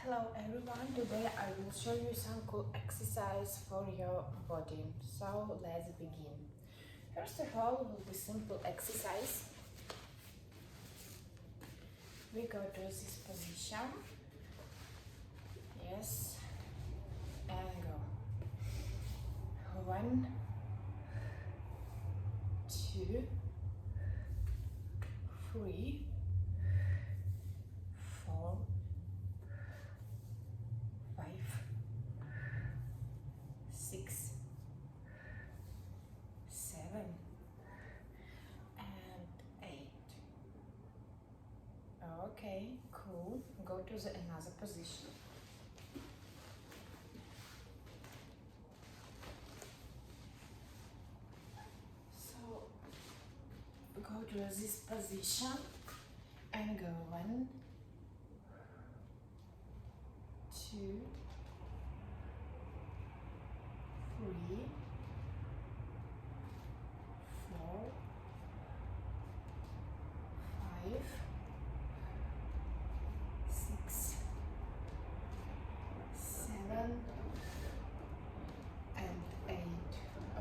Hello everyone, today I will show you some cool exercise for your body. So let's begin. First of all, will be simple exercise. We go to this position. Yes, and go. 1, 2, 3, 4, 5, 6, 7, and 8. Okay, cool. Go to the another position. So go to this position and go 1, 2, 3, 4, 5, 6, 7, and 8.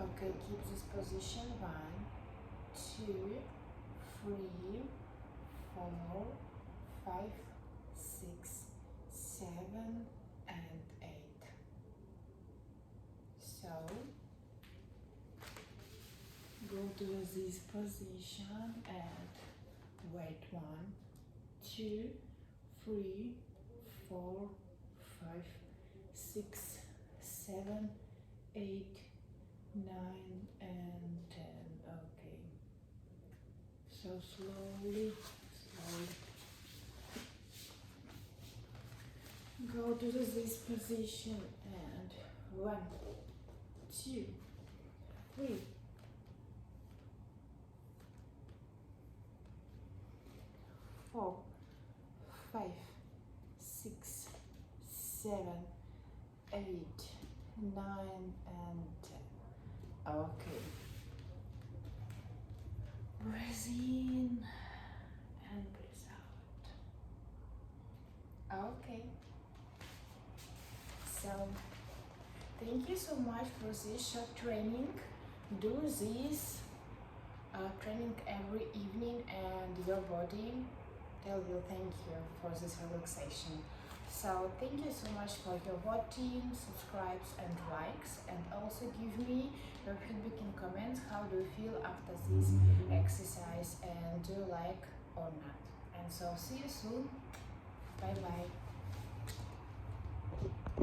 Okay, keep this position. 1, 2, 3, 4, 5, 6, 7, and 8. So go to this position and wait. 1, 2, 3, 4, 5, 6, 7, 8, 9, and 10. Okay. So slowly. Go to this position and 1, 2, 3, 4, 5, 6, 7, 8, 9, and 10. Okay. Breathe in and breathe out. Okay. So, thank you so much for this short training. Do this training every evening and your body will thank you for this relaxation. So thank you so much for your voting, subscribes and likes, and also give me your feedback in comments. How do you feel after this exercise, and do you like or not? And so see you soon. Bye bye.